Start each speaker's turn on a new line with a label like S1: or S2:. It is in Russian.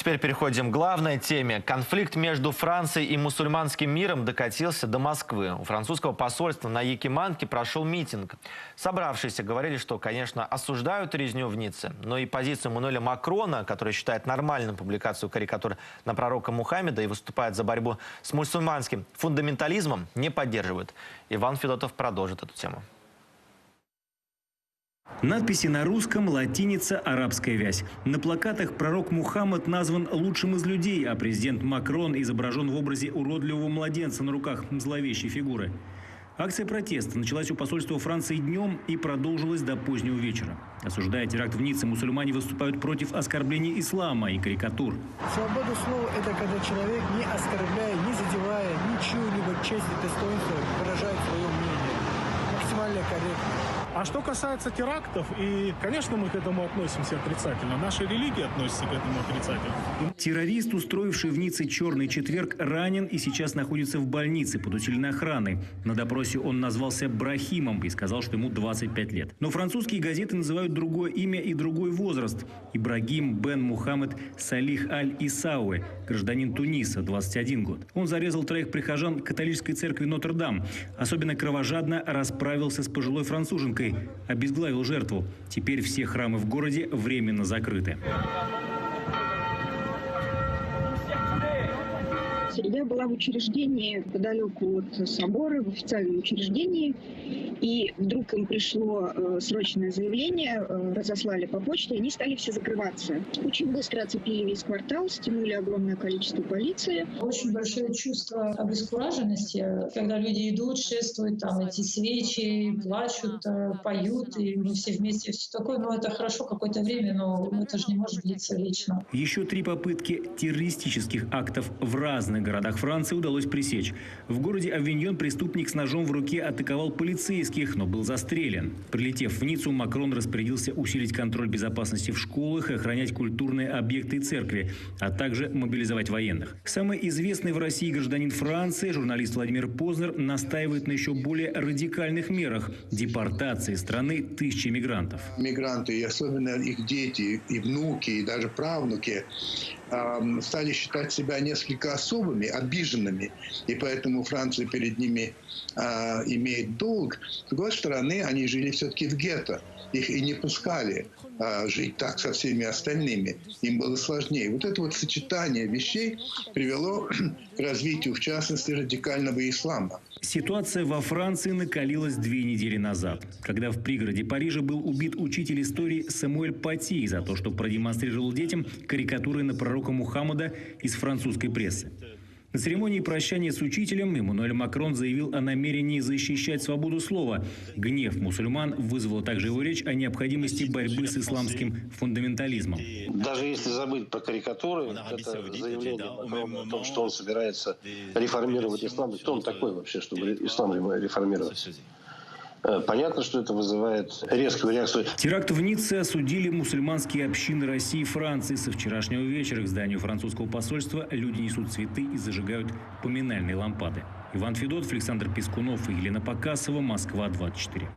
S1: Теперь переходим к главной теме. Конфликт между Францией и мусульманским миром докатился до Москвы. У французского посольства на Якиманке прошел митинг. Собравшиеся говорили, что, конечно, осуждают резню в Ницце, но и позицию Эммануэля Макрона, который считает нормальным публикацию карикатур на пророка Мухаммеда и выступает за борьбу с мусульманским фундаментализмом, не поддерживают. Иван Федотов продолжит эту тему.
S2: Надписи на русском, латиница, арабская вязь. На плакатах пророк Мухаммад назван лучшим из людей, а президент Макрон изображен в образе уродливого младенца на руках зловещей фигуры. Акция протеста началась у посольства Франции днем и продолжилась до позднего вечера. Осуждая теракт в Ницце, мусульмане выступают против оскорблений ислама и карикатур.
S3: Свобода слова – это когда человек, не оскорбляя, не задевая ничего-либо, честь и достоинство, выражает свое мнение. Максимально корректно.
S4: А что касается терактов, и, конечно, мы к этому относимся отрицательно. Наша религия относится к этому отрицательно.
S2: Террорист, устроивший в Ницце «Черный четверг», ранен и сейчас находится в больнице под усиленной охраной. На допросе он назвался Брахимом и сказал, что ему 25 лет. Но французские газеты называют другое имя и другой возраст. Ибрагим бен Мухаммед Салих аль-Исауэ, гражданин Туниса, 21 год. Он зарезал 3 прихожан католической церкви Нотр-Дам. Особенно кровожадно расправился с пожилой француженкой, обезглавил жертву. Теперь все храмы в городе временно закрыты.
S5: Я была в учреждении неподалеку от собора, в официальном учреждении, и вдруг им пришло срочное заявление, разослали по почте, и они стали все закрываться. Очень быстро оцепили весь квартал, стянули огромное количество полиции.
S6: Очень большое чувство обескураженности, когда люди идут, шествуют, там эти свечи, плачут, поют, и мы все вместе, все такое. Но это хорошо какое-то время, но это же не может длиться вечно.
S2: Еще 3 попытки террористических актов в разных городах Франции удалось пресечь. В городе Авиньон преступник с ножом в руке атаковал полицейских, но был застрелен. Прилетев в Ниццу, Макрон распорядился усилить контроль безопасности в школах и охранять культурные объекты и церкви, а также мобилизовать военных. Самый известный в России гражданин Франции, журналист Владимир Познер, настаивает на еще более радикальных мерах – депортации страны тысячи мигрантов.
S7: Мигранты, и особенно их дети, и внуки, и даже правнуки, стали считать себя несколько особыми, обиженными, и поэтому Франция перед ними имеет долг. С другой стороны, они жили все-таки в гетто. Их и не пускали жить так со всеми остальными. Им было сложнее. Вот это вот сочетание вещей привело к развитию, в частности, радикального ислама.
S2: Ситуация во Франции накалилась 2 недели назад, когда в пригороде Парижа был убит учитель истории Самуэль Пати за то, что продемонстрировал детям карикатуры на пророка Мухаммада из французской прессы. На церемонии прощания с учителем Эммануэль Макрон заявил о намерении защищать свободу слова. Гнев мусульман вызвала также его речь о необходимости борьбы с исламским фундаментализмом.
S8: Даже если забыть про карикатуры, это заявление о том, что он собирается реформировать ислам. Кто он такой вообще, чтобы ислам реформировать? Понятно, что это вызывает резкую реакцию.
S2: Теракт в Ницце осудили мусульманские общины России и Франции. Со вчерашнего вечера к зданию французского посольства люди несут цветы и зажигают поминальные лампады. Иван Федотов, Александр Пискунов и Елена Покасова. Москва, 24.